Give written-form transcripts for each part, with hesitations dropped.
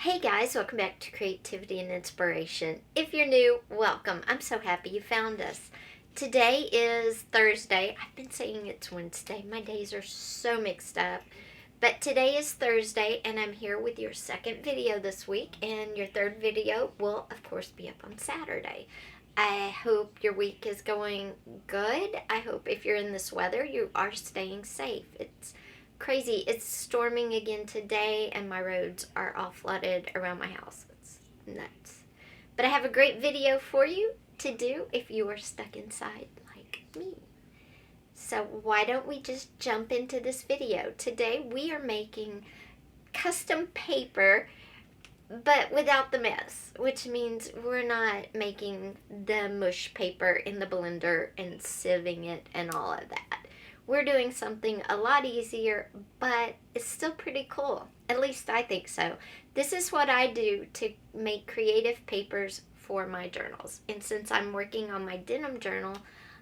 Hey guys, welcome back to Creativity and Inspiration. If you're new, welcome. I'm so happy you found us. Today is Thursday. I've been saying it's Wednesday. My days are so mixed up. But today is Thursday, and I'm here with your second video this week, and your third video will, of course, be up on Saturday. I hope your week is going good. I hope if you're in this weather, you are staying safe. It's crazy. It's storming again today, and my roads are all flooded around my house. It's nuts. But I have a great video for you to do if you are stuck inside like me. So why don't we just jump into this video? Today we are making custom paper, but without the mess, which means we're not making the mush paper in the blender and sieving it and all of that. We're doing something a lot easier, but it's still pretty cool. At least I think so. This is what I do to make creative papers for my journals. And since I'm working on my denim journal,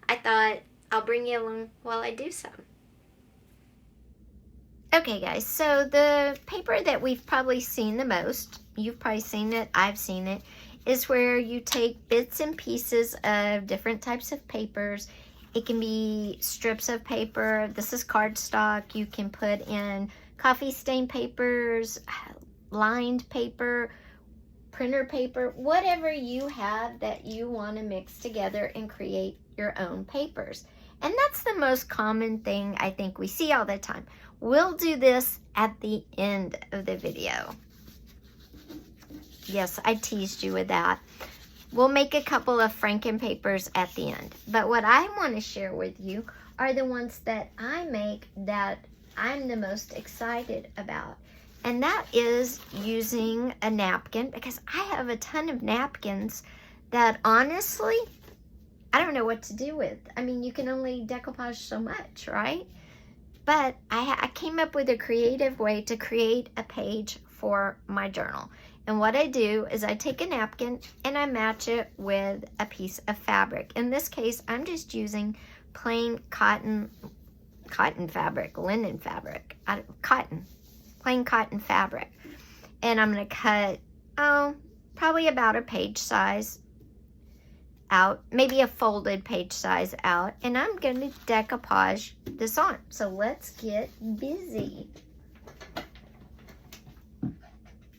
I thought I'll bring you along while I do some. Okay guys, so the paper that we've probably seen the most, you've probably seen it, I've seen it, is where you take bits and pieces of different types of papers. It can be strips of paper. This is cardstock. You can put in coffee stain papers, lined paper, printer paper, whatever you have that you want to mix together and create your own papers. And that's the most common thing I think we see all the time. We'll do this at the end of the video. Yes, I teased you with that. We'll make a couple of Franken papers at the end. But what I want to share with you are the ones that I make that I'm the most excited about. And that is using a napkin, because I have a ton of napkins that honestly, I don't know what to do with. I mean, you can only decoupage so much, right? But I came up with a creative way to create a page for my journal. And what I do is I take a napkin and I match it with a piece of fabric. In this case, I'm just using plain cotton fabric, linen fabric, plain cotton fabric. And I'm going to cut, probably about a page size out, maybe a folded page size out, and I'm going to decoupage this on. So let's get busy.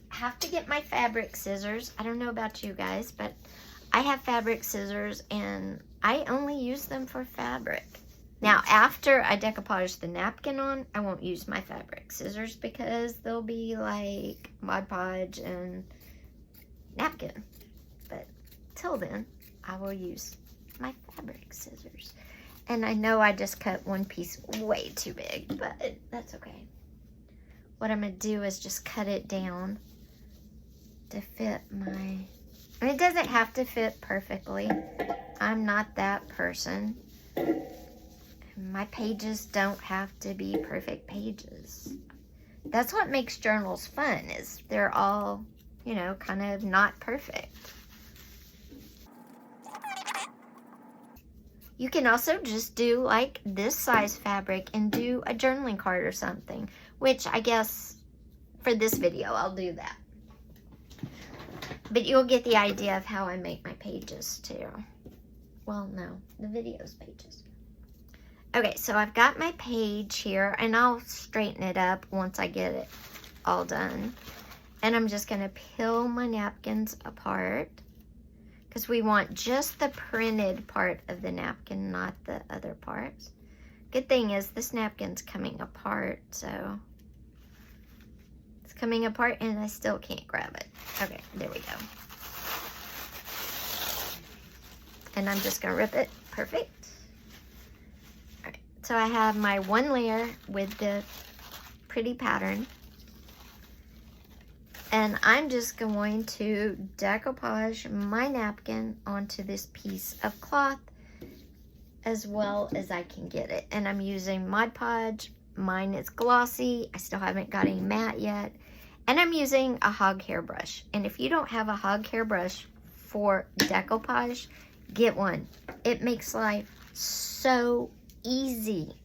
Have to get my fabric scissors. I don't know about you guys, but I have fabric scissors and I only use them for fabric. Now, after I decoupage the napkin on, I won't use my fabric scissors because they'll be like Mod Podge and napkin. But till then, I will use my fabric scissors. And I know I just cut one piece way too big, but that's okay. What I'm going to do is just cut it down to fit and it doesn't have to fit perfectly. I'm not that person. My pages don't have to be perfect pages. That's what makes journals fun, is they're all, you know, kind of not perfect. You can also just do like this size fabric and do a journaling card or something, which I guess for this video I'll do that. But you'll get the idea of how I make my pages too. Well, no, the video's pages. Okay, so I've got my page here, and I'll straighten it up once I get it all done. And I'm just gonna peel my napkins apart, because we want just the printed part of the napkin, not the other parts. Good thing is this napkin's coming apart, so it's coming apart and I still can't grab it. Okay, there we go. And I'm just gonna rip it. Perfect. All right, so I have my one layer with the pretty pattern. And I'm just going to decoupage my napkin onto this piece of cloth as well as I can get it. And I'm using Mod Podge. Mine is glossy. I still haven't got any matte yet. And I'm using a hog hair brush. And if you don't have a hog hair brush for decoupage, get one. It makes life so easy.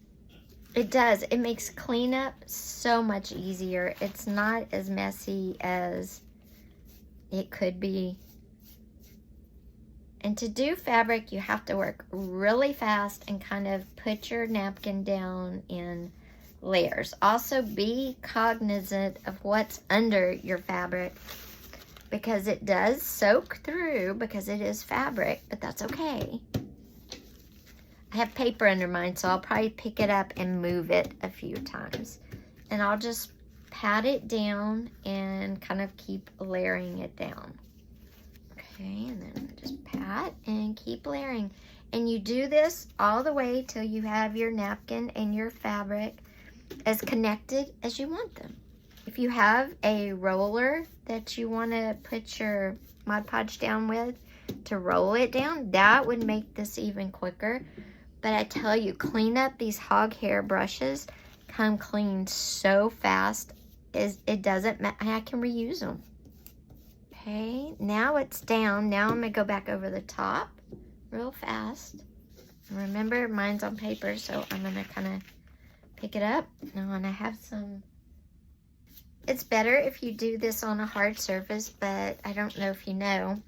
It does. It makes cleanup so much easier. It's not as messy as It could be. And to do fabric, you have to work really fast and kind of put your napkin down in layers. Also, be cognizant of what's under your fabric, because it does soak through because it is fabric, but that's okay. I have paper under mine, so I'll probably pick it up and move it a few times. And I'll just pat it down and kind of keep layering it down. Okay, and then just pat and keep layering. And you do this all the way till you have your napkin and your fabric as connected as you want them. If you have a roller that you want to put your Mod Podge down with to roll it down, that would make this even quicker. But I tell you, clean up these hog hair brushes, come clean so fast. It doesn't matter. I can reuse them. Okay, now it's down. Now I'm gonna go back over the top real fast. Remember, mine's on paper, so I'm gonna kind of pick it up. Now, and I have some. It's better if you do this on a hard surface, but I don't know if you know,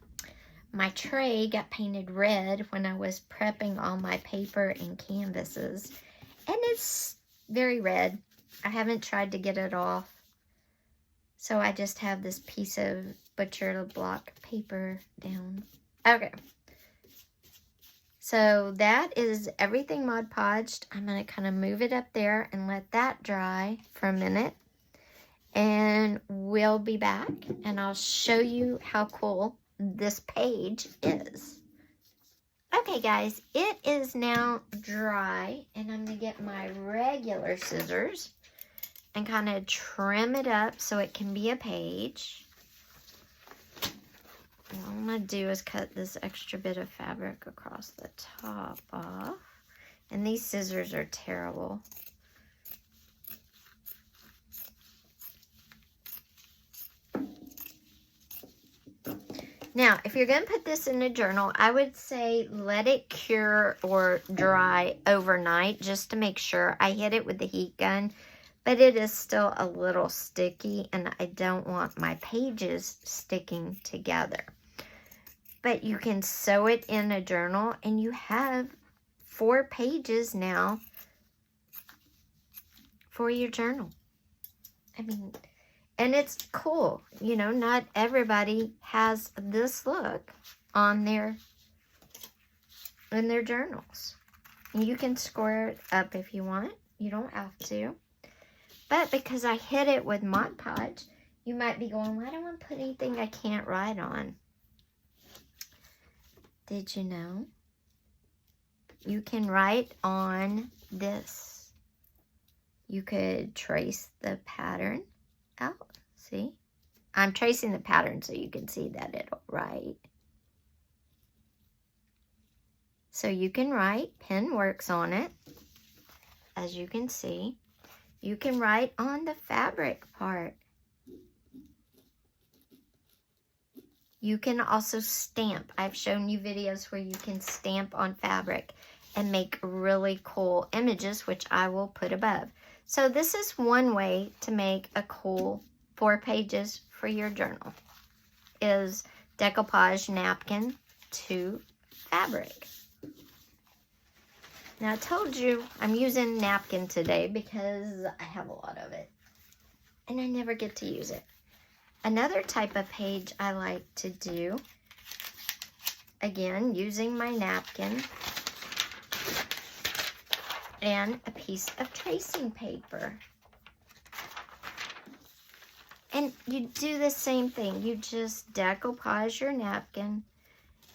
my tray got painted red when I was prepping all my paper and canvases, and it's very red. I haven't tried to get it off, so I just have this piece of butcher block paper down. Okay, so that is everything Mod Podged. I'm going to kind of move it up there and let that dry for a minute, and we'll be back and I'll show you how cool this page is. Okay guys, it is now dry, and I'm going to get my regular scissors and kind of trim it up so it can be a page. And all I'm going to do is cut this extra bit of fabric across the top off. And these scissors are terrible. Now, if you're going to put this in a journal, I would say let it cure or dry overnight just to make sure. I hit it with the heat gun, but it is still a little sticky, and I don't want my pages sticking together. But you can sew it in a journal, and you have 4 pages now for your journal. I mean, and it's cool. You know, not everybody has this look on in their journals. You can square it up if you want. You don't have to. But because I hit it with Mod Podge, you might be going, well, I don't want to put anything I can't write on. Did you know? You can write on this. You could trace the pattern out. See? I'm tracing the pattern so you can see that it'll write. So you can write. Pen works on it, as you can see. You can write on the fabric part. You can also stamp. I've shown you videos where you can stamp on fabric and make really cool images, which I will put above. So this is one way to make a cool 4 pages for your journal, is decoupage napkin to fabric. Now I told you I'm using napkin today because I have a lot of it and I never get to use it. Another type of page I like to do, again, using my napkin and a piece of tracing paper. And you do the same thing. You just decoupage your napkin,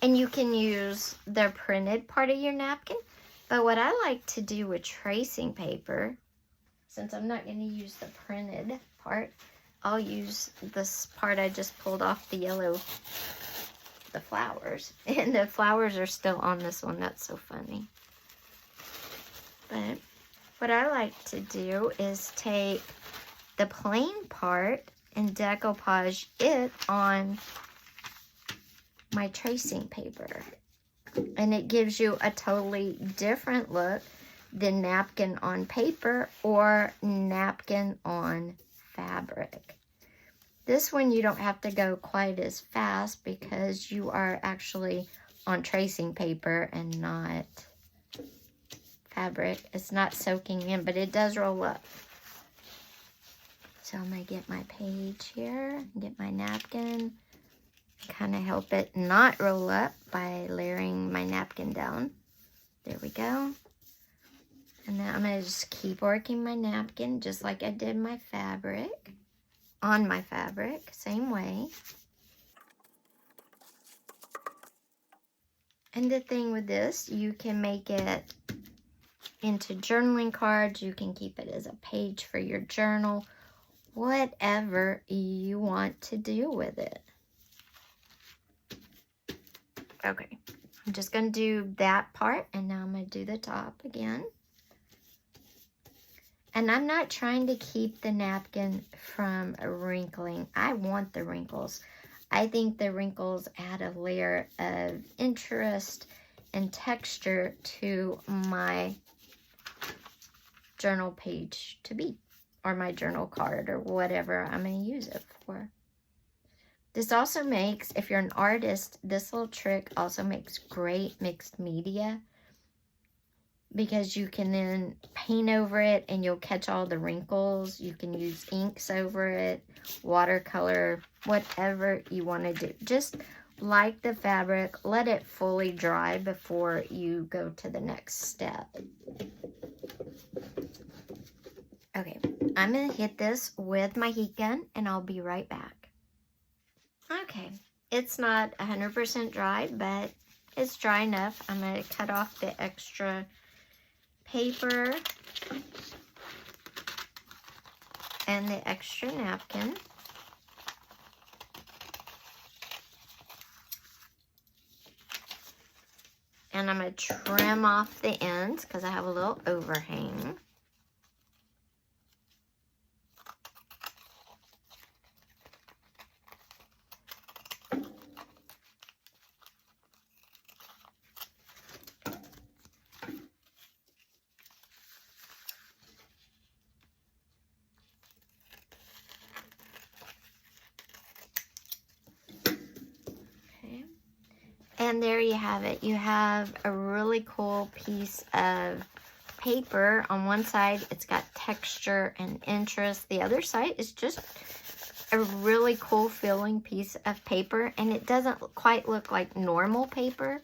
and you can use the printed part of your napkin. But what I like to do with tracing paper, since I'm not going to use the printed part, I'll use this part I just pulled off the yellow, the flowers. And the flowers are still on this one. That's so funny. But what I like to do is take the plain part and decoupage it on my tracing paper. And it gives you a totally different look than napkin on paper or napkin on fabric. This one you don't have to go quite as fast because you are actually on tracing paper and not fabric. It's not soaking in, but it does roll up. So I'm going to get my page here, get my napkin, kind of help it not roll up by layering my napkin down. There we go. And then I'm going to just keep working my napkin just like I did my fabric, on my fabric, same way. And the thing with this, you can make it into journaling cards. You can keep it as a page for your journal, whatever you want to do with it. Okay, I'm just going to do that part, and now I'm going to do the top again. And I'm not trying to keep the napkin from wrinkling. I want the wrinkles. I think the wrinkles add a layer of interest and texture to my journal page to be, or my journal card, or whatever I'm going to use it for. This also makes, if you're an artist, this little trick also makes great mixed media, because you can then paint over it and you'll catch all the wrinkles. You can use inks over it, watercolor, whatever you want to do. Just like the fabric, let it fully dry before you go to the next step. Okay, I'm going to hit this with my heat gun and I'll be right back. Okay, it's not 100% dry, but it's dry enough. I'm going to cut off the extra paper and the extra napkin. And I'm going to trim off the ends because I have a little overhang. And there you have it. You have a really cool piece of paper. On one side, it's got texture and interest. The other side is just a really cool feeling piece of paper. And it doesn't quite look like normal paper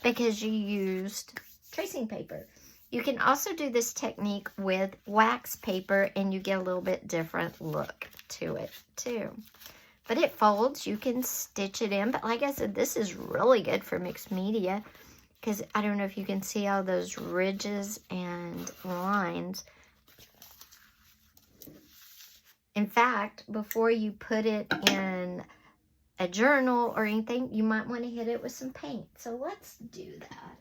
because you used tracing paper. You can also do this technique with wax paper and you get a little bit different look to it too. But it folds, you can stitch it in. But like I said, this is really good for mixed media because I don't know if you can see all those ridges and lines. In fact, before you put it in a journal or anything, you might want to hit it with some paint. So let's do that.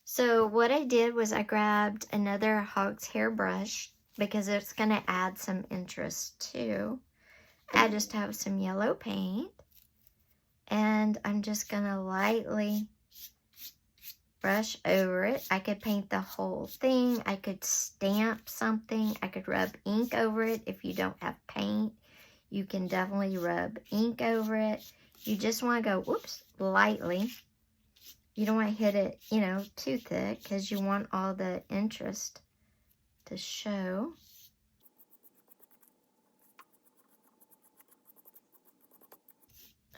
So what I did was I grabbed another hog's hair brush because it's going to add some interest too. I just have some yellow paint and I'm just going to lightly brush over it. I could paint the whole thing. I could stamp something. I could rub ink over it. If you don't have paint, you can definitely rub ink over it. You just want to go, whoops, lightly. You don't want to hit it, you know, too thick because you want all the interest to show.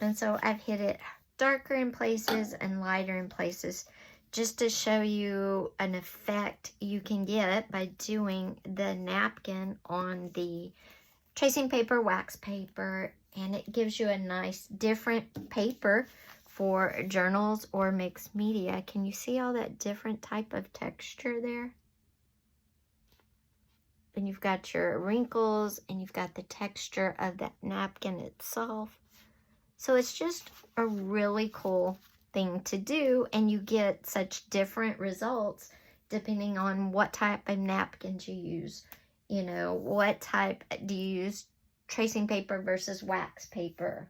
And so I've hit it darker in places and lighter in places just to show you an effect you can get by doing the napkin on the tracing paper, wax paper, and it gives you a nice different paper for journals or mixed media. Can you see all that different type of texture there? And you've got your wrinkles and you've got the texture of that napkin itself. So it's just a really cool thing to do, and you get such different results depending on what type of napkins you use. You know, what type do you use, tracing paper versus wax paper.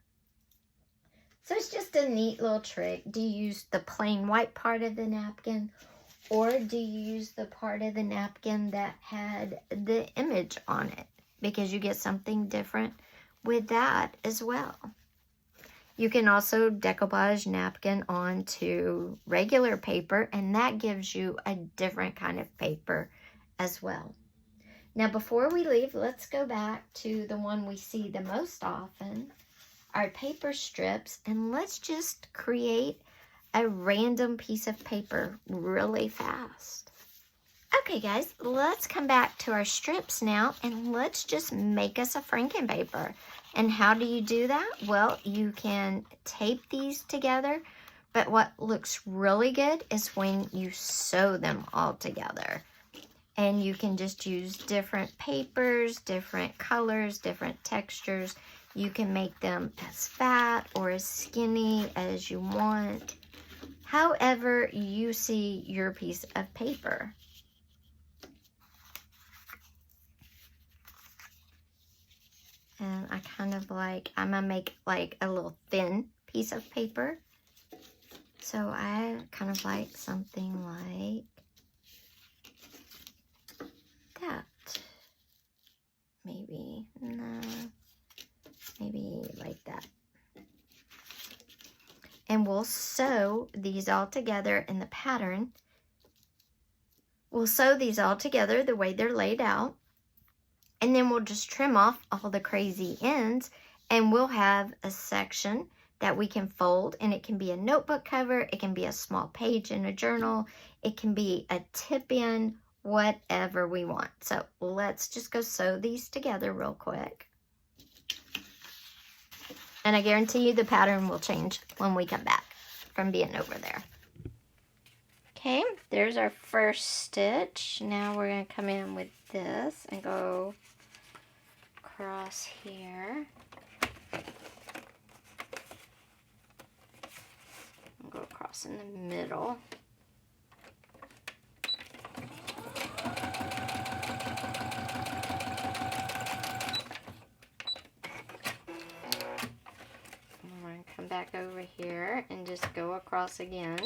So it's just a neat little trick. Do you use the plain white part of the napkin, or do you use the part of the napkin that had the image on it? Because you get something different with that as well. You can also decoupage napkin onto regular paper, and that gives you a different kind of paper as well. Now, before we leave, let's go back to the one we see the most often, our paper strips, and let's just create a random piece of paper really fast. Okay, guys, let's come back to our strips now, and let's just make us a Franken paper. And how do you do that? Well, you can tape these together, but what looks really good is when you sew them all together. And you can just use different papers, different colors, different textures. You can make them as fat or as skinny as you want. However you see your piece of paper. And I kind of like, I'm gonna make like a little thin piece of paper. So I kind of like something like that. Maybe, no, maybe like that. And we'll sew these all together in the pattern. We'll sew these all together the way they're laid out. And then we'll just trim off all the crazy ends, and we'll have a section that we can fold, and it can be a notebook cover, it can be a small page in a journal, it can be a tip-in, whatever we want. So let's just go sew these together real quick. And I guarantee you the pattern will change when we come back from being over there. Okay, there's our first stitch. Now we're going to come in with this and go across here. And go across in the middle. I'm going to come back over here and just go across again.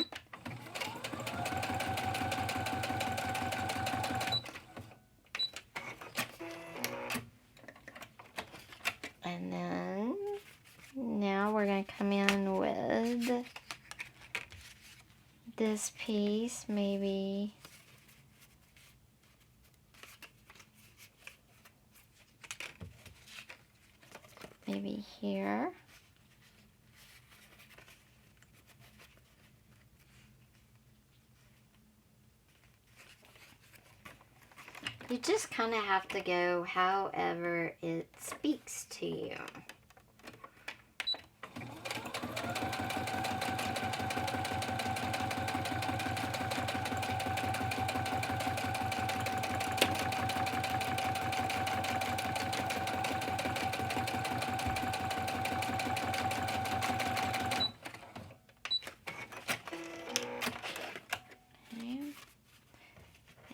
And then now we're going to come in with this piece, maybe here. You just kind of have to go however it speaks to you.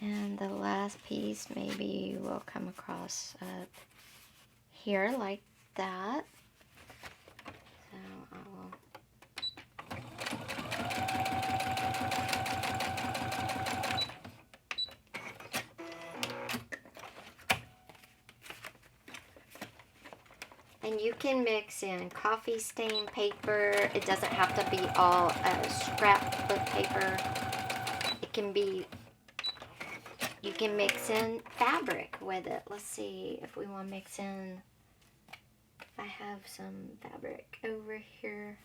And the last piece maybe will come across up here like that. So I will and you can mix in coffee stain paper. It doesn't have to be all scrapbook paper. It can be, you can mix in fabric with it. Let's see if we want to mix in, I have some fabric over here.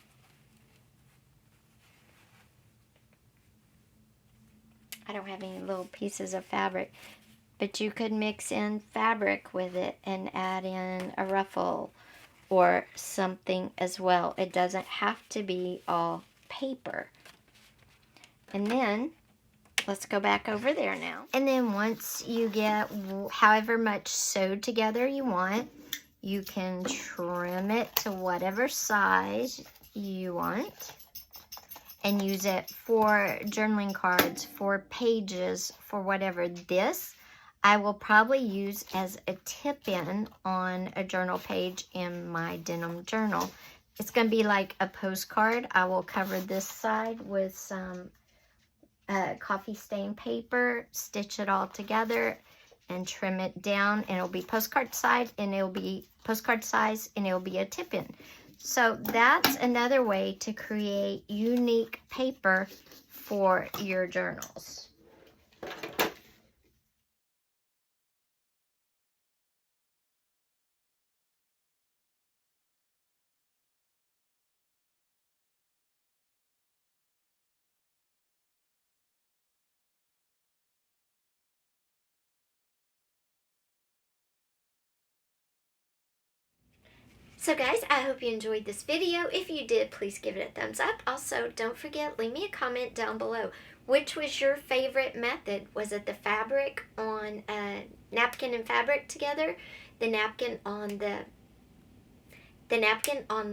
I don't have any little pieces of fabric, but you could mix in fabric with it and add in a ruffle or something as well. It doesn't have to be all paper. And then let's go back over there now. And then once you get however much sewed together you want, you can trim it to whatever size you want and use it for journaling cards, for pages, for whatever. This I will probably use as a tip-in on a journal page in my denim journal. It's going to be like a postcard. I will cover this side with some coffee stain paper, stitch it all together, and trim it down, and it'll be postcard size, and it'll be postcard size, and it'll be a tip-in. So that's another way to create unique paper for your journals. So guys, I hope you enjoyed this video. If you did, please give it a thumbs up. Also, don't forget, leave me a comment down below. Which was your favorite method? Was it the fabric on napkin and fabric together? The napkin on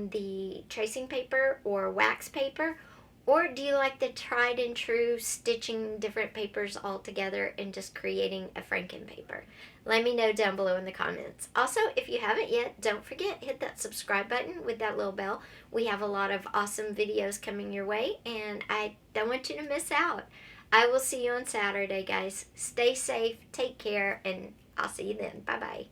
the tracing paper or wax paper? Or do you like the tried and true stitching different papers all together and just creating a Franken paper? Let me know down below in the comments. Also, if you haven't yet, don't forget, hit that subscribe button with that little bell. We have a lot of awesome videos coming your way, and I don't want you to miss out. I will see you on Saturday, guys. Stay safe, take care, and I'll see you then. Bye-bye.